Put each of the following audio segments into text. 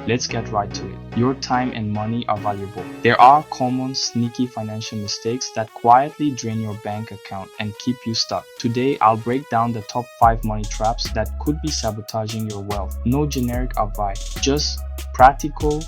Let's get right to it. Your time and money are valuable. There are common sneaky financial mistakes that quietly drain your bank account and keep you stuck. Today, I'll break down the top 5 money traps that could be sabotaging your wealth. No generic advice, just practical,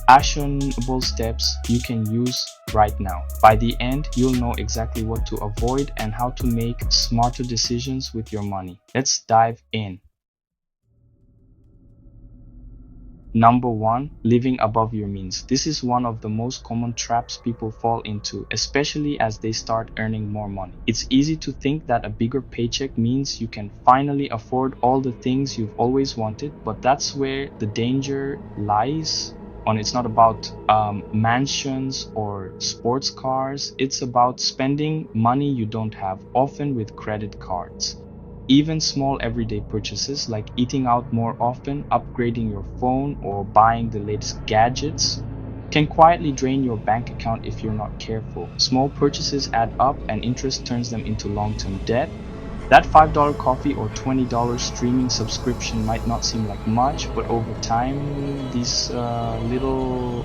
actionable steps you can use right now. By the end, you'll know exactly what to avoid and how to make smarter decisions with your money. Let's dive in. Number 1, living above your means. This is one of the most common traps people fall into, especially as they start earning more money. It's easy to think that a bigger paycheck means you can finally afford all the things you've always wanted, but that's where the danger lies. It's not about mansions or sports cars. It's about spending money you don't have, often with credit cards. Even small everyday purchases like eating out more often, upgrading your phone, or buying the latest gadgets can quietly drain your bank account if you're not careful. Small purchases add up and interest turns them into long-term debt. That $5 coffee or $20 streaming subscription might not seem like much, but over time, these little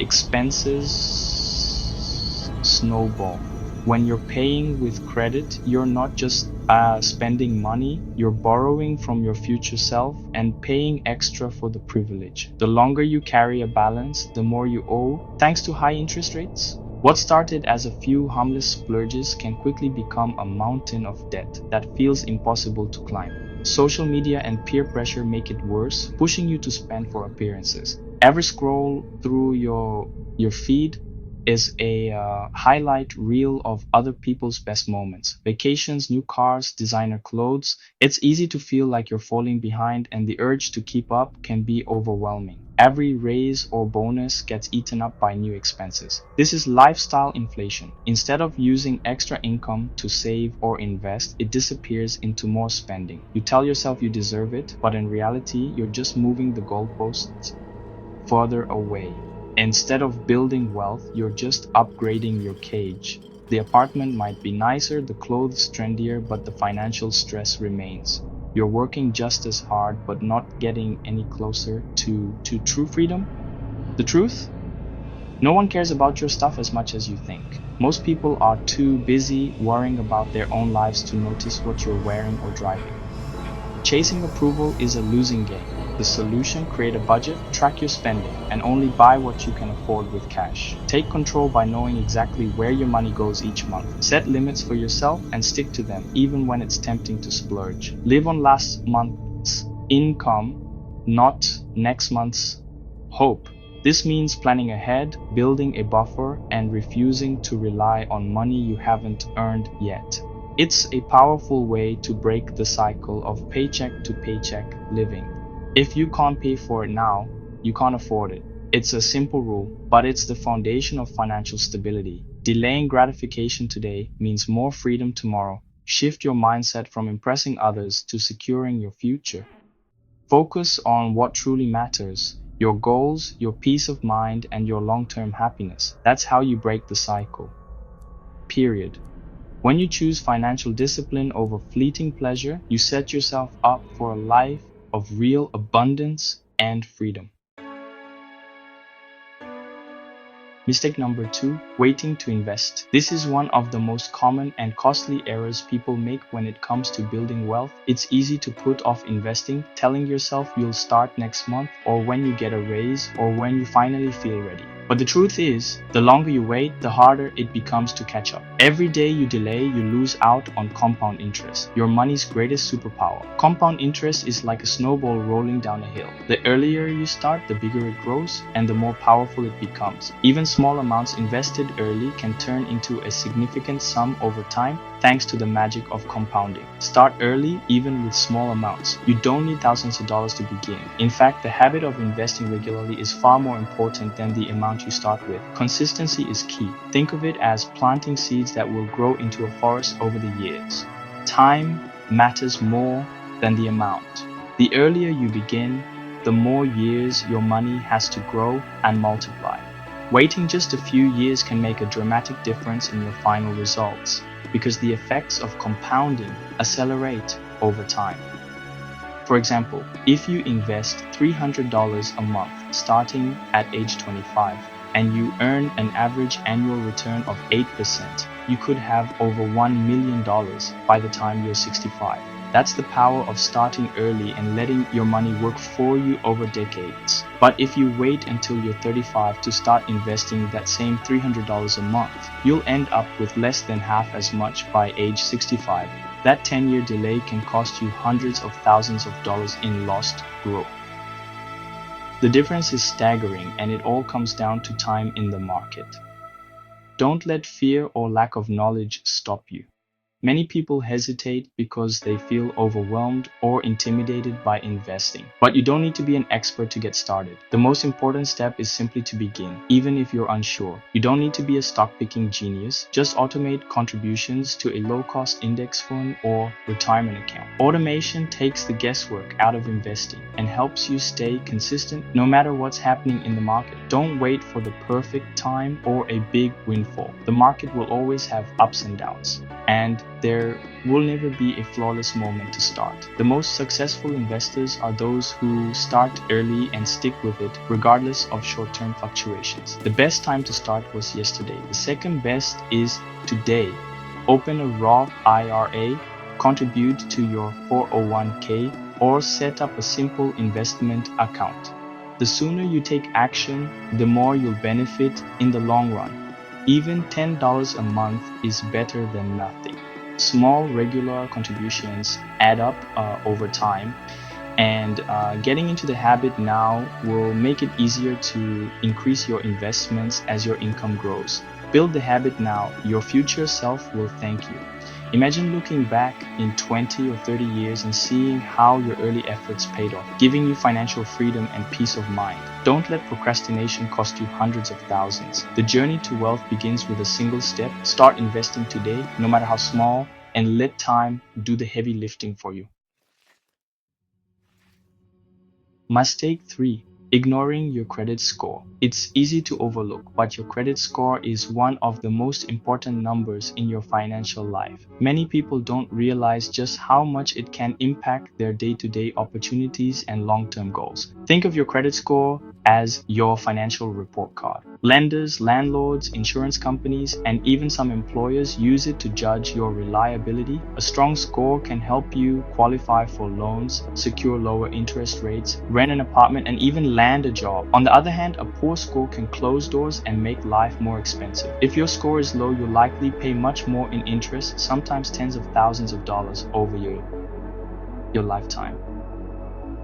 expenses snowball. When you're paying with credit, you're not just spending money, you're borrowing from your future self and paying extra for the privilege. The longer you carry a balance, the more you owe, thanks to high interest rates. What started as a few harmless splurges can quickly become a mountain of debt that feels impossible to climb. Social media and peer pressure make it worse, pushing you to spend for appearances. Every scroll through your feed is a highlight reel of other people's best moments. Vacations, new cars, designer clothes. It's easy to feel like you're falling behind, and the urge to keep up can be overwhelming. Every raise or bonus gets eaten up by new expenses. This is lifestyle inflation. Instead of using extra income to save or invest, it disappears into more spending. You tell yourself you deserve it, but in reality, you're just moving the goalposts further away. Instead of building wealth, you're just upgrading your cage. The apartment might be nicer, the clothes trendier, but the financial stress remains. You're working just as hard, but not getting any closer to true freedom. The truth? No one cares about your stuff as much as you think. Most people are too busy worrying about their own lives to notice what you're wearing or driving. Chasing approval is a losing game. The solution: create a budget, track your spending, and only buy what you can afford with cash. Take control by knowing exactly where your money goes each month. Set limits for yourself and stick to them, even when it's tempting to splurge. Live on last month's income, not next month's hope. This means planning ahead, building a buffer, and refusing to rely on money you haven't earned yet. It's a powerful way to break the cycle of paycheck to paycheck living. If you can't pay for it now, you can't afford it. It's a simple rule, but it's the foundation of financial stability. Delaying gratification today means more freedom tomorrow. Shift your mindset from impressing others to securing your future. Focus on what truly matters: your goals, your peace of mind, and your long-term happiness. That's how you break the cycle. Period. When you choose financial discipline over fleeting pleasure, you set yourself up for a life of real abundance and freedom. Mistake number 2, waiting to invest. This is one of the most common and costly errors people make when it comes to building wealth. It's easy to put off investing, telling yourself you'll start next month, or when you get a raise, or when you finally feel ready. But the truth is, the longer you wait, the harder it becomes to catch up. Every day you delay, you lose out on compound interest, your money's greatest superpower. Compound interest is like a snowball rolling down a hill. The earlier you start, the bigger it grows, and the more powerful it becomes. Even small amounts invested early can turn into a significant sum over time, thanks to the magic of compounding. Start early, even with small amounts. You don't need thousands of dollars to begin. In fact, the habit of investing regularly is far more important than the amount you start with. Consistency is key. Think of it as planting seeds that will grow into a forest over the years. Time matters more than the amount. The earlier you begin, the more years your money has to grow and multiply. Waiting just a few years can make a dramatic difference in your final results, because the effects of compounding accelerate over time. For example, if you invest $300 a month starting at age 25 and you earn an average annual return of 8%, you could have over $1 million by the time you're 65. That's the power of starting early and letting your money work for you over decades. But if you wait until you're 35 to start investing that same $300 a month, you'll end up with less than half as much by age 65. That 10-year delay can cost you hundreds of thousands of dollars in lost growth. The difference is staggering, and it all comes down to time in the market. Don't let fear or lack of knowledge stop you. Many people hesitate because they feel overwhelmed or intimidated by investing. But you don't need to be an expert to get started. The most important step is simply to begin, even if you're unsure. You don't need to be a stock-picking genius. Just automate contributions to a low-cost index fund or retirement account. Automation takes the guesswork out of investing and helps you stay consistent no matter what's happening in the market. Don't wait for the perfect time or a big windfall. The market will always have ups and downs, and there will never be a flawless moment to start. The most successful investors are those who start early and stick with it regardless of short-term fluctuations. The best time to start was yesterday. The second best is today. Open a Roth IRA, contribute to your 401k, or set up a simple investment account. The sooner you take action, the more you'll benefit in the long run. Even $10 a month is better than nothing. Small regular contributions add up over time, and getting into the habit now will make it easier to increase your investments as your income grows. Build the habit now. Your future self will thank you. Imagine looking back in 20 or 30 years and seeing how your early efforts paid off, giving you financial freedom and peace of mind. Don't let procrastination cost you hundreds of thousands. The journey to wealth begins with a single step. Start investing today, no matter how small, and let time do the heavy lifting for you. Mistake 3. Ignoring your credit score. It's easy to overlook, but your credit score is one of the most important numbers in your financial life. Many people don't realize just how much it can impact their day-to-day opportunities and long-term goals. Think of your credit score as your financial report card. Lenders, landlords, insurance companies, and even some employers use it to judge your reliability. A strong score can help you qualify for loans, secure lower interest rates, rent an apartment, and even land a job. On the other hand, a poor score can close doors and make life more expensive. If your score is low, you'll likely pay much more in interest, sometimes tens of thousands of dollars over your lifetime.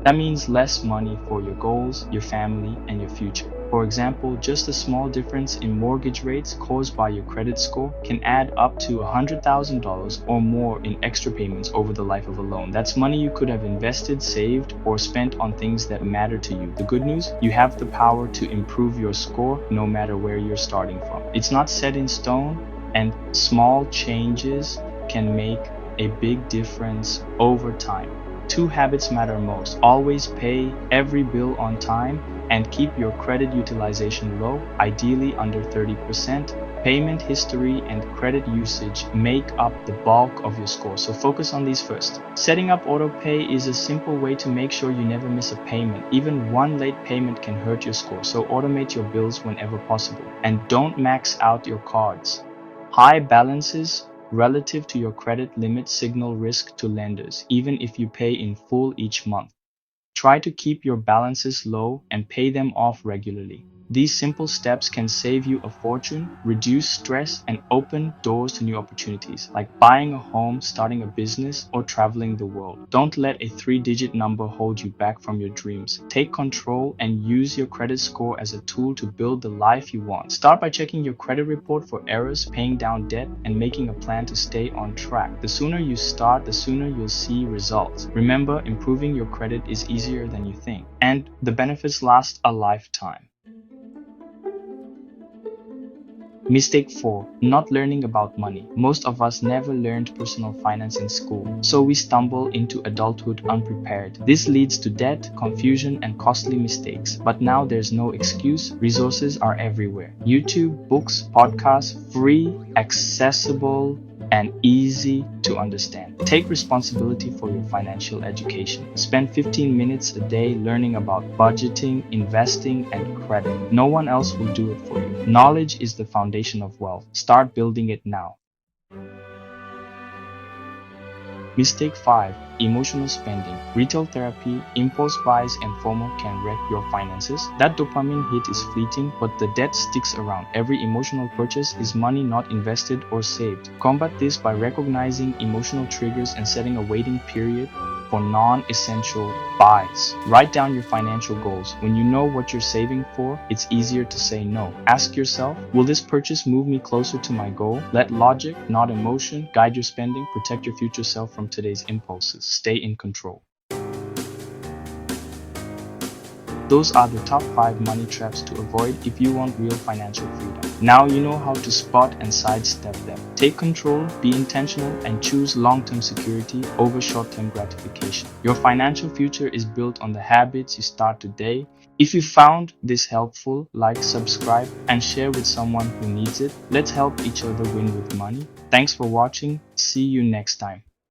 That means less money for your goals, your family, and your future. For example, just a small difference in mortgage rates caused by your credit score can add up to $100,000 or more in extra payments over the life of a loan. That's money you could have invested, saved, or spent on things that matter to you. The good news, you have the power to improve your score no matter where you're starting from. It's not set in stone, and small changes can make a big difference over time. 2 habits matter most. Always pay every bill on time and keep your credit utilization low, ideally under 30%. Payment history and credit usage make up the bulk of your score, so focus on these first. Setting up autopay is a simple way to make sure you never miss a payment. Even one late payment can hurt your score, so automate your bills whenever possible. And don't max out your cards. High balances relative to your credit limit signal risk to lenders, even if you pay in full each month. Try to keep your balances low and pay them off regularly. These simple steps can save you a fortune, reduce stress, and open doors to new opportunities, like buying a home, starting a business, or traveling the world. Don't let a 3-digit number hold you back from your dreams. Take control and use your credit score as a tool to build the life you want. Start by checking your credit report for errors, paying down debt, and making a plan to stay on track. The sooner you start, the sooner you'll see results. Remember, improving your credit is easier than you think, and the benefits last a lifetime. Mistake 4. Not learning about money. Most of us never learned personal finance in school, so we stumble into adulthood unprepared. This leads to debt, confusion, and costly mistakes. But now there's no excuse. Resources are everywhere. YouTube, books, podcasts, free, accessible, and easy to understand. Take responsibility for your financial education. Spend 15 minutes a day learning about budgeting, investing, and credit. No one else will do it for you. Knowledge is the foundation of wealth. Start building it now. Mistake 5. Emotional spending. Retail therapy, impulse buys, and FOMO can wreck your finances. That dopamine hit is fleeting, but the debt sticks around. Every emotional purchase is money not invested or saved. Combat this by recognizing emotional triggers and setting a waiting period for non-essential buys. Write down your financial goals. When you know what you're saving for, it's easier to say no. Ask yourself, will this purchase move me closer to my goal? Let logic, not emotion, guide your spending. Protect your future self from today's impulses. Stay in control. Those are the top 5 money traps to avoid if you want real financial freedom. Now you know how to spot and sidestep them. Take control, be intentional, and choose long-term security over short-term gratification. Your financial future is built on the habits you start today. If you found this helpful, like, subscribe, and share with someone who needs it. Let's help each other win with money. Thanks for watching. See you next time.